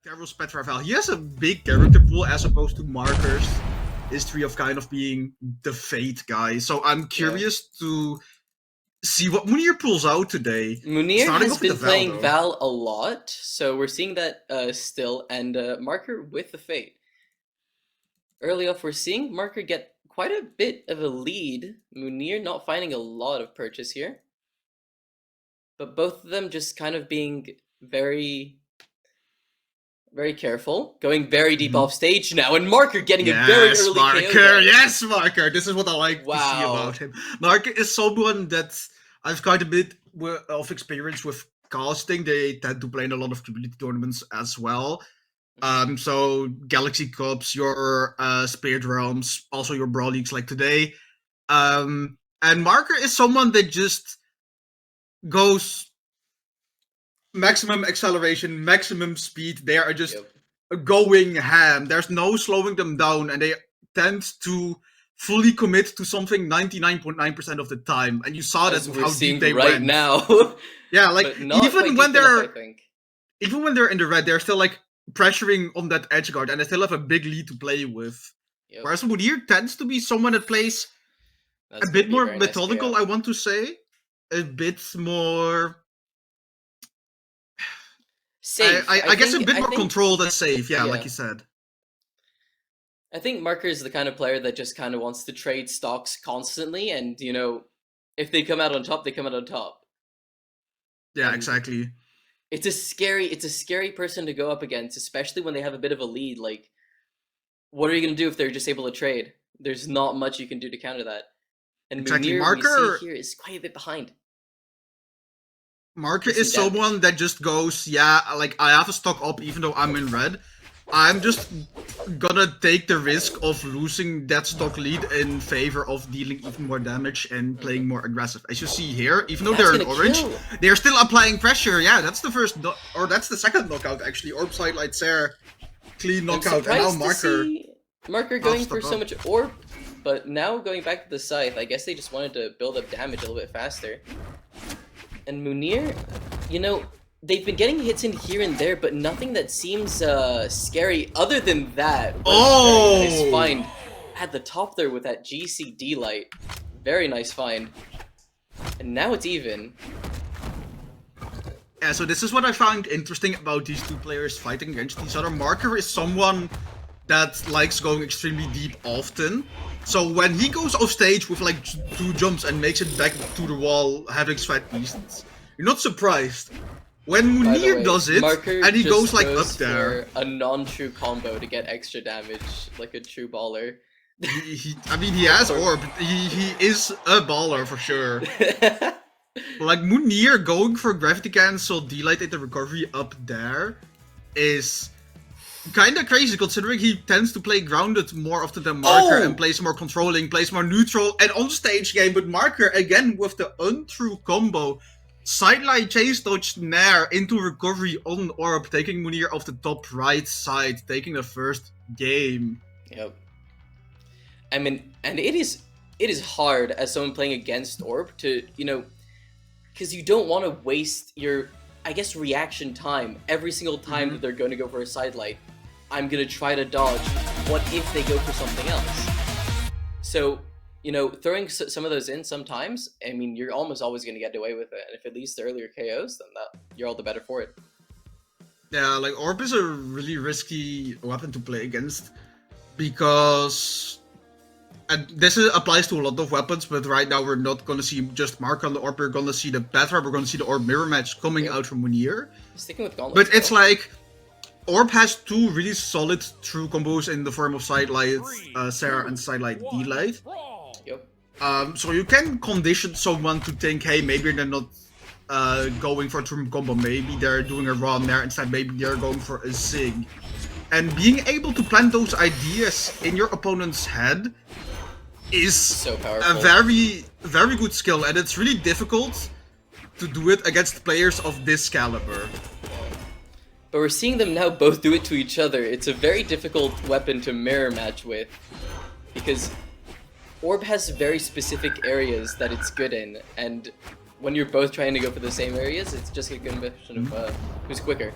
Carol's Petraval. He has a big character pool as opposed to Marker's history of kind of being the Fate guy. So I'm Yeah. curious to see what Mounir pulls out today. Mounir Starting has off with the been Val, playing though. Val a lot, so we're seeing that still, and Marker with the Fate. Early off, we're seeing Marker get quite a bit of a lead. Mounir not finding a lot of purchase here, but both of them just kind of being very careful, going very deep Mhm. off stage now, and Marker getting a very Yes, early KO Marker. there. Yes, Marker. This is what I like to see about Wow. him. Marker is someone that I've quite a bit of experience with casting. They tend to play in a lot of community tournaments as well. Mhm. So Galaxy Cups, your Spirit Realms, also your Brawl Leagues like today. And Marker is someone that just goes maximum acceleration, maximum speed. They are just Yep. going ham. There's no slowing them down, and they tend to fully commit to something 99.9% of the time. And you saw that As with we're how deep seeing they right went. now. Yeah, like But not quite even when deep enough, I they're think. even when they're in the red, they're still like pressuring on that edge guard, and they still have a big lead to play with. Yep. Whereas Mudir tends to be someone that plays a That's gonna bit be a more very nice methodical, KO. I want to say. A bit more Safe. I guess a bit more controlled and safe, yeah, like Yeah. you said. I think Marker is the kind of player that just kind of wants to trade stocks constantly, and if they come out on top, they come out on top. Yeah, And exactly. it's a scary person to go up against, especially when they have a bit of a lead. Like, what are you gonna do if they're just able to trade? There's not much you can do to counter that. And Exactly. Mounir, we see here, is quite a bit behind. Marker is Decent someone damage. that just goes, yeah, like I have a stock up even though I'm in red. I'm just gonna take the risk of losing that stock lead in favor of dealing even more damage and playing more aggressive. As you see here, even though That's they're in gonna orange, kill. they're still applying pressure. Yeah, that's the first, or that's the second knockout actually. Orb Sidelight there, clean I'm knockout, and now surprised to Marker see Marker half going for stock so up. much orb, but now going back to the scythe, I guess they just wanted to build up damage a little bit faster. And Mounir, they've been getting hits in here and there, but nothing that seems scary other than that. What a very nice Oh! find at the top there with that GCD light. Very nice find. And now it's even. Yeah, so this is what I found interesting about these two players fighting against each other. Marker is someone that likes going extremely deep often. So when he goes off stage with like two jumps and makes it back to the wall, having sweat beasts, you're not surprised. When By the Mounir way, does it Marker and he goes just like up goes there, for a non-true combo to get extra damage, like a true baller. I mean, he has orb. He is a baller for sure. Like Mounir going for gravity cancel, delight the recovery up there is kind of crazy considering he tends to play grounded more often than Marker and Oh! plays more controlling, plays more neutral and on stage game. But Marker again with the untrue combo, sideline chase dodge nair into recovery on orb, taking Mounir off the top right side, taking the first game. Yep. I mean, and it is hard as someone playing against Orb to, because you don't want to waste your, I guess, reaction time every single time that they're going to go for a sidelight. I'm going to try to dodge. What if they go for something else? So, throwing some of those in sometimes, I mean, you're almost always going to get away with it. And if it leads to earlier KOs, then you're all the better for it. Yeah, like Orb is a really risky weapon to play against because and this applies to a lot of weapons, but right now we're not going to see just Mark on the Orb. We're going to see the Petra, we're going to see the Orb Mirror Match coming Yep. out from Mounir. Sticking with Gauntlet. But it's like Orb has two really solid true combos in the form of Sidelight Sarah and Sidelight D-Light. Yep. So you can condition someone to think, hey, maybe they're not going for a true combo. Maybe they're doing a run there instead. Maybe they're going for a Zig. And being able to plant those ideas in your opponent's head is So a powerful. very, very good skill. And it's really difficult to do it against players of this caliber. But we're seeing them now both do it to each other. It's a very difficult weapon to mirror match with, because Orb has very specific areas that it's good in, and when you're both trying to go for the same areas, it's just a good question of who's quicker.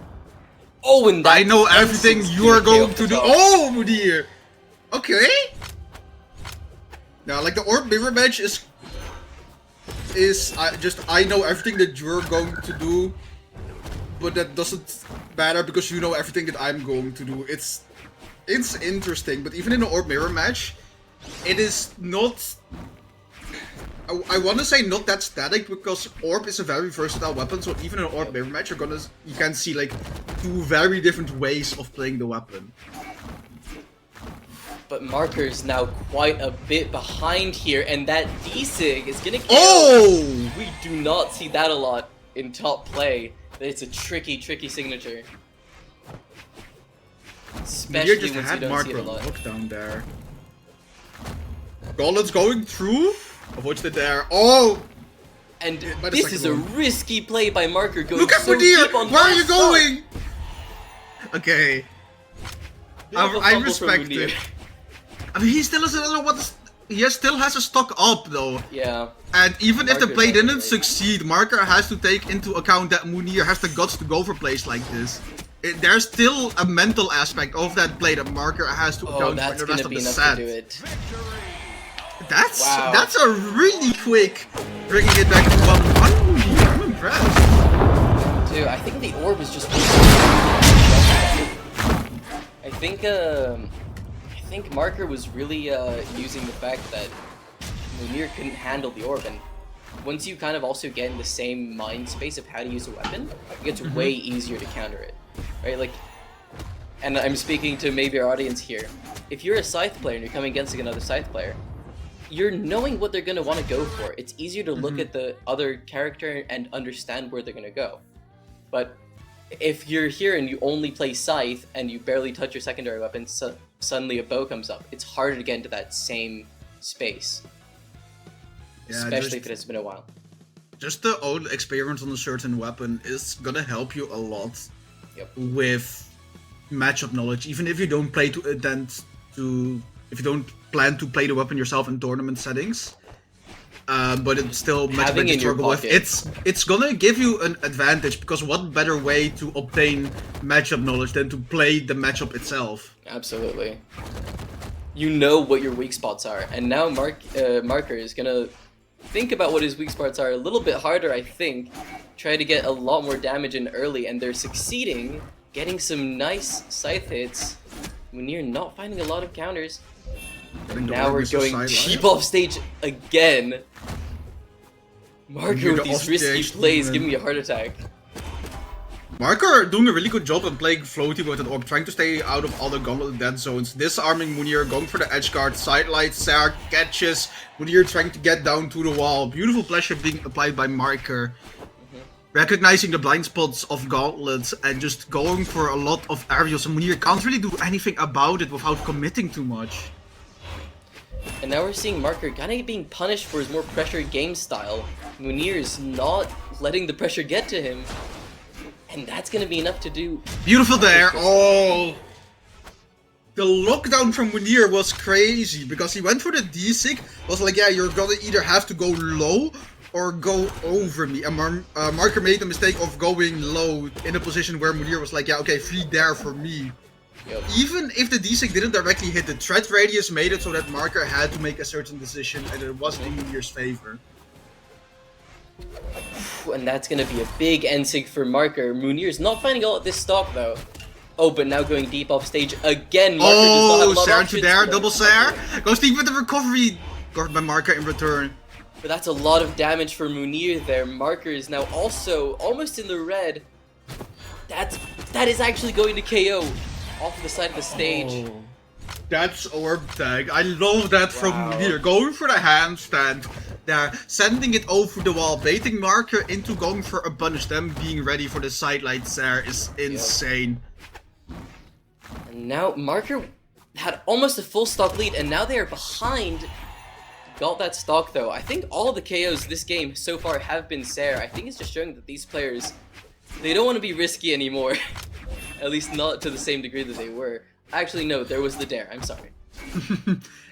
Oh, and that I know everything you are going to do. Oh, Mounir! Okay. Now, like the orb mirror match is I know everything that you're going to do, but that doesn't matter because you know everything that I'm going to do. It's interesting, but even in an orb mirror match, it is not. I want to say not that static because orb is a very versatile weapon. So even in an orb mirror match, you can see like two very different ways of playing the weapon. But Marker's now quite a bit behind here, and that D-Sig is gonna kill. Oh! We do not see that a lot in top play. It's a tricky, tricky signature. Especially just once had you don't see it a Marker lot. look down there. Gauntlet's going through. Avoids it there. Oh! And By the this is a second one. risky play by Marker going Look at so Mounir! deep on Where are that you stock. going? Okay. Bit of a I fumble from respect Mounir. it. I mean, he still still has a stock up though. Yeah. And even if the Marker's play not didn't great. succeed, Marker has to take into account that Mounir has the guts to go for plays like this. There's still a mental aspect of that play that Marker has to Oh, account for that's the rest gonna of be the enough set. to do it. Wow. That's a really quick bringing it back to 1-1. I'm impressed. Dude, I think the orb is just. I think Marker was really using the fact that Mounir couldn't handle the orb, and once you kind of also get in the same mind space of how to use a weapon, it gets way easier to counter it, right? Like, and I'm speaking to maybe our audience here. If you're a Scythe player and you're coming against another Scythe player, you're knowing what they're gonna want to go for. It's easier to look at the other character and understand where they're gonna go. But if you're here and you only play Scythe and you barely touch your secondary weapon, suddenly a bow comes up. It's harder to get into that same space, Yeah, especially if it has been a while. Just the old experience on a certain weapon is gonna help you a lot with matchup knowledge, even if you don't play if you don't plan to play the weapon yourself in tournament settings. But it's still much Having better to in your struggle with. pocket. It's gonna give you an advantage because what better way to obtain matchup knowledge than to play the matchup itself? Absolutely. You know what your weak spots are, and now Marker is gonna think about what his weak spots are a little bit harder, I think. Try to get a lot more damage in early, and they're succeeding, getting some nice Scythe hits. Mounir not finding a lot of counters. And now we're going cheap off stage again. Marker with these risky plays give me a heart attack. Marker doing a really good job on playing floaty with an orb, trying to stay out of all the gauntlet dead zones, disarming Mounir, going for the edge guard, sidelight, Sarah catches, Mounir trying to get down to the wall. Beautiful pressure being applied by Marker. Recognizing the blind spots of gauntlets and just going for a lot of aerials, and Mounir can't really do anything about it without committing too much. And now we're seeing Marker kind of being punished for his more pressured game style. Mounir is not letting the pressure get to him. And that's going to be enough to do. Beautiful there. Oh. The lockdown from Mounir was crazy because he went for the D-Sig. Was like, yeah, you're going to either have to go low or go over me. And Marker made the mistake of going low in a position where Mounir was like, yeah, okay, free there for me. Yep. Even if the D-Sig didn't directly hit, the threat radius made it so that Marker had to make a certain decision and it wasn't in Mounir's favor. And that's going to be a big end-sig for Marker. Mounir's not finding all of this stock though. Oh, but now going deep off stage again. Marker does not have a lot of Sarah to options there, for double that. Sarah. Goes deep with the recovery. Guarded by Marker in return. But that's a lot of damage for Mounir there. Marker is now also almost in the red. That is actually going to KO off the side of the stage. Oh, that's orb tag. I love that from Wow. Mounir. Going for the handstand. There, sending it over the wall, baiting Marker into going for a punish. Them being ready for the sidelight there is insane. And now Marker had almost a full stock lead, and now they are behind. Got that stock though. I think all the KOs this game so far have been Sarah. I think it's just showing that these players, they don't want to be risky anymore. At least not to the same degree that they were. Actually, no, there was the dare. I'm sorry.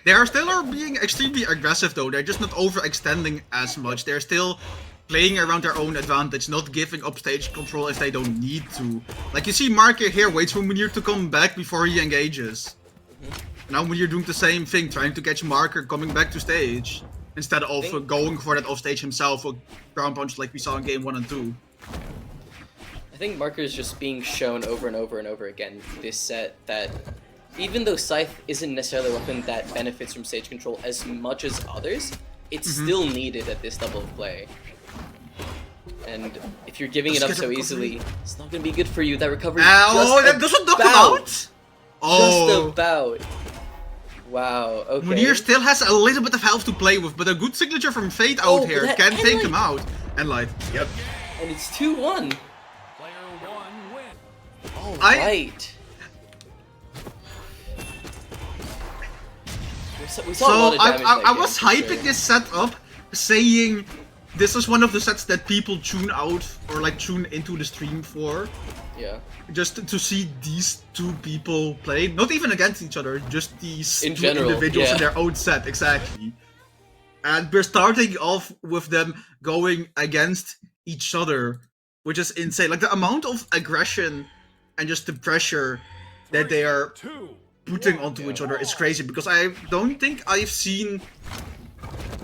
They are still being extremely aggressive though. They're just not overextending as much. They're still playing around their own advantage, not giving up stage control if they don't need to. Like you see Marker here waits for Mounir to come back before he engages. Now Mounir doing the same thing, trying to catch Marker coming back to stage. Instead of going for that off stage himself or ground punch like we saw in game 1 and 2. I think Marker is just being shown over and over and over again this set that even though Scythe isn't necessarily a weapon that benefits from stage control as much as others, it's still needed at this level of play. And if you're giving it up so easily, it's not going to be good for you. That recovery that doesn't knock him out? Oh. Just about. Wow, okay. Mounir still has a little bit of health to play with, but a good signature from Fate out here can take him out. And Light, yep. And it's 2-1. Player 1 win. Alright. We saw a lot of damage I was hyping this set up, saying this is one of the sets that people tune out or like tune into the stream for. Yeah. Just to see these two people play, not even against each other, just these two individuals in their own set, exactly. And we're starting off with them going against each other, which is insane. Like the amount of aggression and just the pressure that they are putting onto each other is crazy, because I don't think I've seen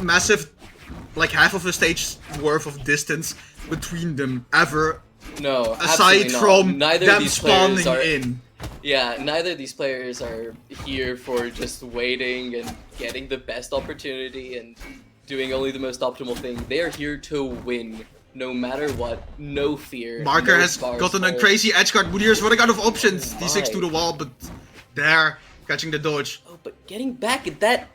massive, like half of a stage worth of distance between them ever. No, aside from neither them of these spawning are, in. Yeah, neither of these players are here for just waiting and getting the best opportunity and doing only the most optimal thing. They are here to win, no matter what. No fear. Marker no has gotten a crazy edge guard. Mounir's running out of options. D6 to the wall, but there, catching the dodge. Oh, but getting back at that.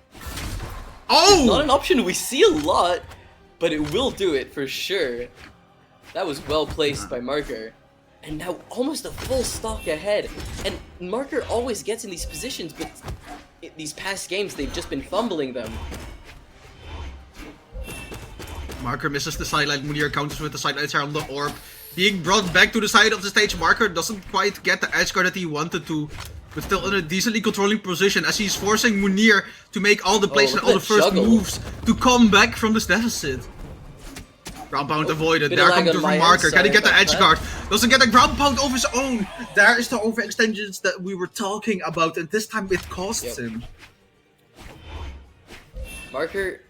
Oh! Not an option we see a lot, but it will do it for sure. That was well placed by Marker. And now almost a full stock ahead. And Marker always gets in these positions, but in these past games they've just been fumbling them. Marker misses the sideline. Mounir counters with the sideline here on the orb. Being brought back to the side of the stage. Marker doesn't quite get the edge guard that he wanted to, but still in a decently controlling position as he's forcing Mounir to make all the plays and all the first moves to come back from this deficit. Ground pound avoided. There comes through from Marker. Can he get the edge guard? Doesn't get a ground pound of his own. There is the overextensions that we were talking about, and this time it costs him. Marker,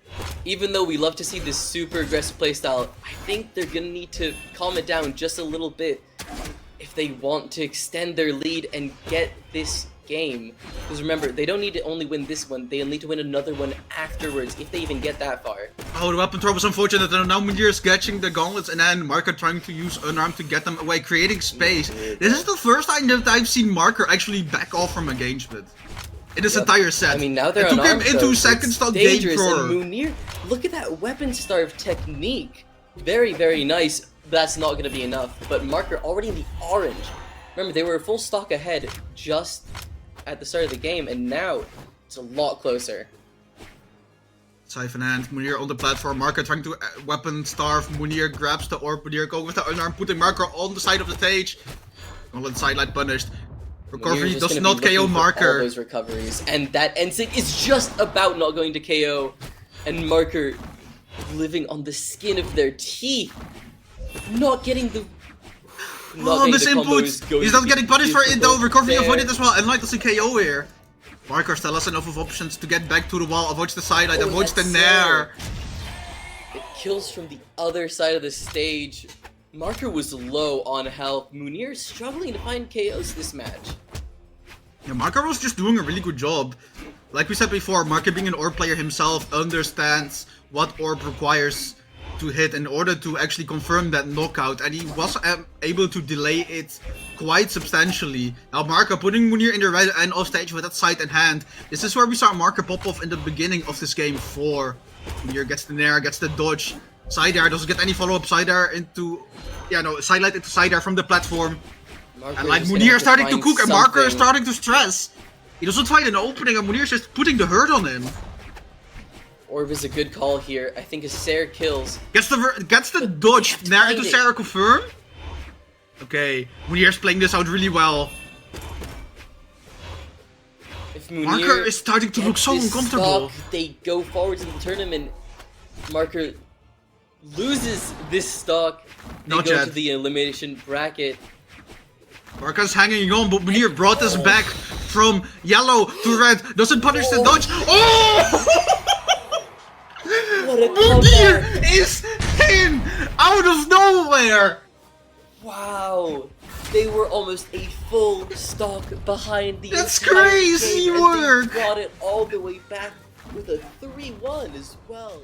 even though we love to see this super aggressive playstyle, I think they're gonna need to calm it down just a little bit if they want to extend their lead and get this game. Because remember, they don't need to only win this one, they'll need to win another one afterwards if they even get that far. Oh, the weapon throw was unfortunate, and now Mounir is catching the gauntlets, and then Marker trying to use unarmed to get them away, creating space. This is the first time that I've seen Marker actually back off from engagement in this entire set. I mean, now they're it took him unarmed, into though, second so stock it's game dangerous. for... And Mounir, look at that weapon starve technique. Very, very nice. That's not going to be enough. But Marker already in the orange. Remember, they were a full stock ahead just at the start of the game, and now it's a lot closer. Scythe in hand, Mounir on the platform, Marker trying to weapon starve, Mounir grabs the orb, Mounir going with the unarmed, putting Marker on the side of the stage. Gauntlet sidelight punished. Recovery does not KO Marker. All those recoveries, and that NSYNC is just about not going to KO, and Marker living on the skin of their teeth, not getting the... Oh, this input! He's not getting punished for it though, recovery avoided as well, and Light doesn't KO here. Marker still has enough of options to get back to the wall, avoids the sidelight, avoids the nair. It kills from the other side of the stage. Marker was low on health. Mounir is struggling to find KOs this match. Yeah, Marker was just doing a really good job. Like we said before, Marker being an orb player himself understands what orb requires to hit in order to actually confirm that knockout, and he was able to delay it quite substantially. Now Marker putting Mounir in the right end of stage with that side in hand. This is where we saw Marker pop off in the beginning of this game 4. Mounir gets the nair, gets the dodge. Side air, doesn't get any follow-up side air into... Yeah, no, sidelight into side air from the platform. And like Mounir is starting to cook and Marker is starting to stress. He doesn't find an opening and Mounir is just putting the hurt on him. Orb is a good call here. I think his Sarah kills. Gets the dodge. Nair into Sarah confirm. Okay, Mounir's playing this out really well. If Mounir Marker is starting to look so uncomfortable. They go forwards in the tournament. Marker loses this stock. They Not go yet. to the elimination bracket. Barca's hanging on, but Mounir brought us back from yellow to red. Doesn't punish the dodge. Oh! What a Mounir comeback! is in out of nowhere. Wow! They were almost a full stock behind the That's entire crazy game, and work. they brought it all the way back with a 3-1 as well.